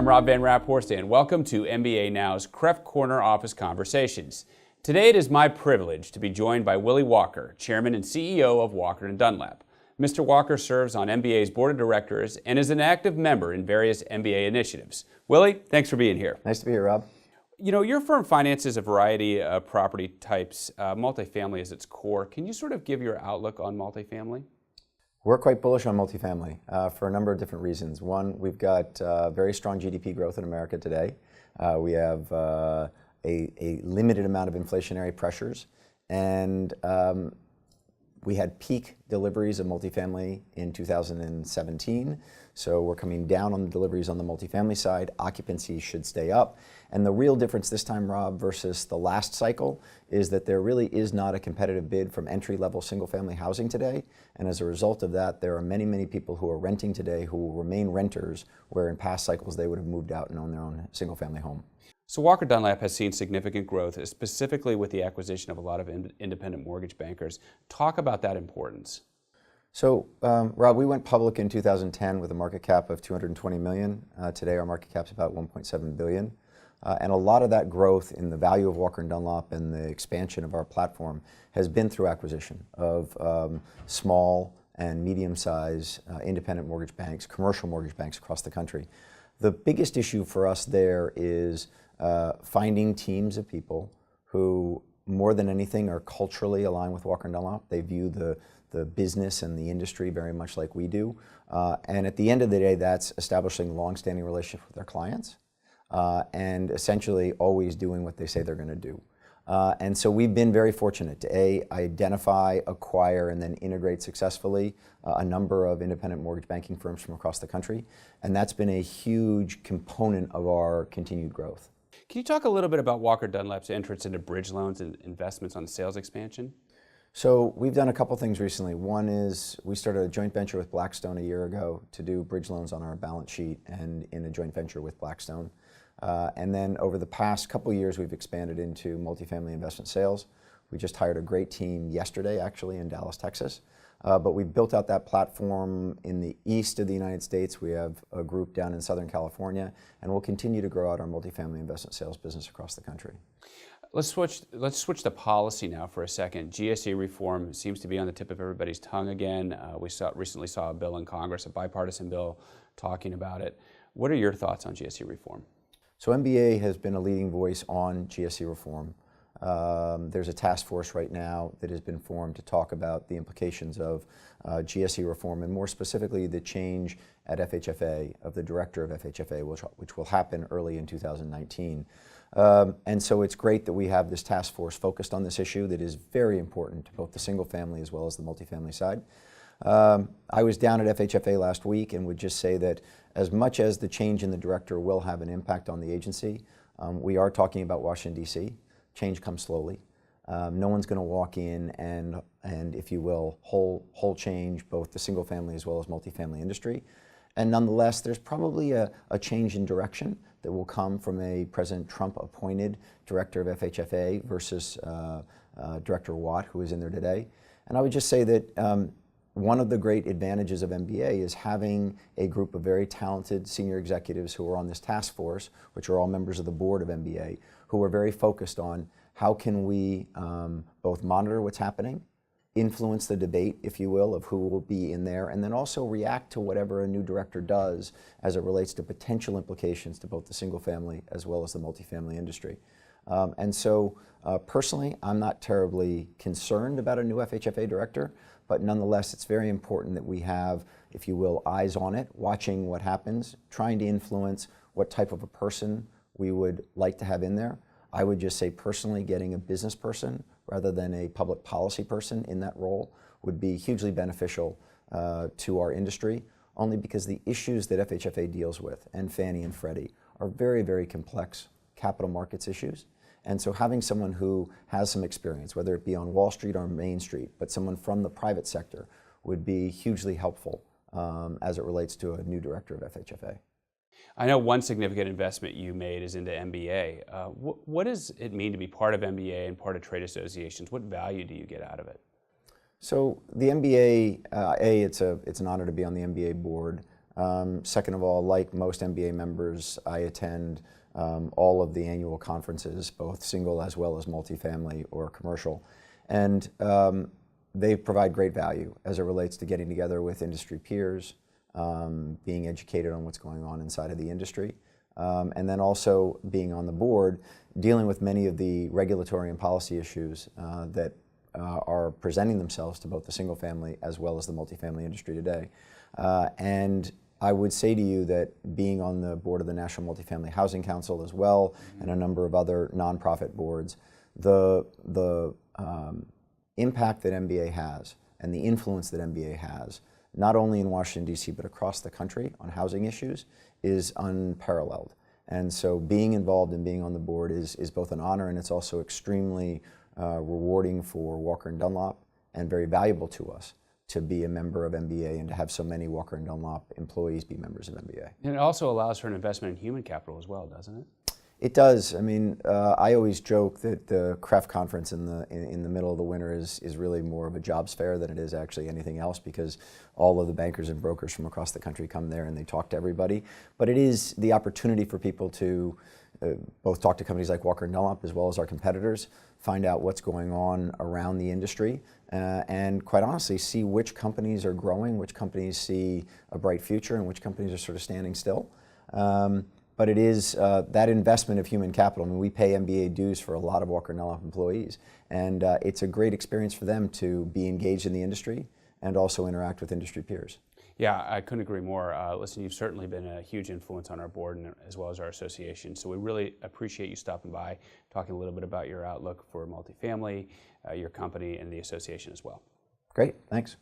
I'm Rob Van Raphorst, and welcome to MBANow's CREF Corner Office Conversations. Today it is my privilege to be joined by Willy Walker, Chairman and CEO of Walker & Dunlop. Mr. Walker serves on MBA's Board of Directors and is an active member in various MBA initiatives. Willy, thanks for being here. Nice to be here, Rob. You know, your firm finances a variety of property types. Multifamily is its core. Can you sort of give your outlook on multifamily? We're quite bullish on multifamily for a number of different reasons. One, we've got very strong GDP growth in America today. We have a limited amount of inflationary pressures, and we had peak deliveries of multifamily in 2017, so we're coming down on the deliveries on the multifamily side. Occupancy should stay up, and the real difference this time, Rob, versus the last cycle is that there really is not a competitive bid from entry-level single-family housing today, and as a result of that, there are many, many people who are renting today who will remain renters, where in past cycles they would have moved out and owned their own single-family home. So Walker Dunlop has seen significant growth, specifically with the acquisition of a lot of independent mortgage bankers. Talk about that importance. So, Rob, we went public in 2010 with a market cap of $220 million. Today our market cap's about $1.7 billion. And a lot of that growth in the value of Walker & Dunlop and the expansion of our platform has been through acquisition of small and medium-sized independent mortgage banks, commercial mortgage banks across the country. The biggest issue for us there is finding teams of people who, more than anything, are culturally aligned with Walker & Dunlop. They view the business and the industry very much like we do. And at the end of the day, that's establishing long-standing relationships with their clients and essentially always doing what they say they're going to do. And so we've been very fortunate to identify, acquire, and then integrate successfully a number of independent mortgage banking firms from across the country. And that's been a huge component of our continued growth. Can you talk a little bit about Walker Dunlop's entrance into bridge loans and investments on sales expansion? So we've done a couple things recently. One is we started a joint venture with Blackstone a year ago to do bridge loans on our balance sheet and in a joint venture with Blackstone. And then over the past couple years, we've expanded into multifamily investment sales. We just hired a great team yesterday, actually, in Dallas, Texas. But we've built out that platform in the east of the United States. We have a group down in Southern California, and we'll continue to grow out our multifamily investment sales business across the country. Let's switch to policy now for a second. GSE reform seems to be on the tip of everybody's tongue again. We recently saw a bill in Congress, a bipartisan bill, talking about it. What are your thoughts on GSE reform? So MBA has been a leading voice on GSE reform. There's a task force right now that has been formed to talk about the implications of GSE reform, and more specifically the change at FHFA, of the director of FHFA, which will happen early in 2019. And so it's great that we have this task force focused on this issue that is very important to both the single family as well as the multifamily side. I was down at FHFA last week and would just say that as much as the change in the director will have an impact on the agency, we are talking about Washington, D.C. Change comes slowly. No one's going to walk in and, if you will, whole change both the single family as well as multifamily industry. And nonetheless, there's probably a change in direction that will come from a President Trump appointed director of FHFA versus Director Watt, who is in there today. And I would just say that one of the great advantages of MBA is having a group of very talented senior executives who are on this task force, which are all members of the board of MBA, who are very focused on how can we both monitor what's happening, influence the debate, if you will, of who will be in there, and then also react to whatever a new director does as it relates to potential implications to both the single family as well as the multifamily industry. And so personally, I'm not terribly concerned about a new FHFA director, but nonetheless, it's very important that we have, if you will, eyes on it, watching what happens, trying to influence what type of a person we would like to have in there. I would just say personally, getting a business person rather than a public policy person in that role would be hugely beneficial to our industry, only because the issues that FHFA deals with, and Fannie and Freddie, are very, very complex capital markets issues. And so having someone who has some experience, whether it be on Wall Street or Main Street, but someone from the private sector, would be hugely helpful as it relates to a new director of FHFA. I know one significant investment you made is into MBA. What does it mean to be part of MBA and part of trade associations? What value do you get out of it? So the MBA, it's an honor to be on the MBA board. Second of all, like most MBA members, I attend all of the annual conferences, both single as well as multifamily or commercial. And they provide great value as it relates to getting together with industry peers, being educated on what's going on inside of the industry, and then also being on the board, dealing with many of the regulatory and policy issues that are presenting themselves to both the single family as well as the multifamily industry today. And I would say to you that being on the board of the National Multifamily Housing Council as well, and a number of other nonprofit boards, the impact that MBA has and the influence that MBA has, not only in Washington, D.C., but across the country on housing issues, is unparalleled. And so being involved and being on the board is both an honor, and it's also extremely rewarding for Walker & Dunlop and very valuable to us to be a member of MBA and to have so many Walker & Dunlop employees be members of MBA. And it also allows for an investment in human capital as well, doesn't it? It does. I mean, I always joke that the CREF conference in the middle of the winter is really more of a jobs fair than it is actually anything else, because all of the bankers and brokers from across the country come there and they talk to everybody. But it is the opportunity for people to both talk to companies like Walker & Dunlop as well as our competitors, find out what's going on around the industry, and quite honestly see which companies are growing, which companies see a bright future, and which companies are sort of standing still. But it is that investment of human capital. I mean, we pay MBA dues for a lot of Walker & Dunlop employees, and it's a great experience for them to be engaged in the industry and also interact with industry peers. Yeah, I couldn't agree more. Listen, you've certainly been a huge influence on our board and as well as our association, so we really appreciate you stopping by, talking a little bit about your outlook for multifamily, your company, and the association as well. Great, thanks.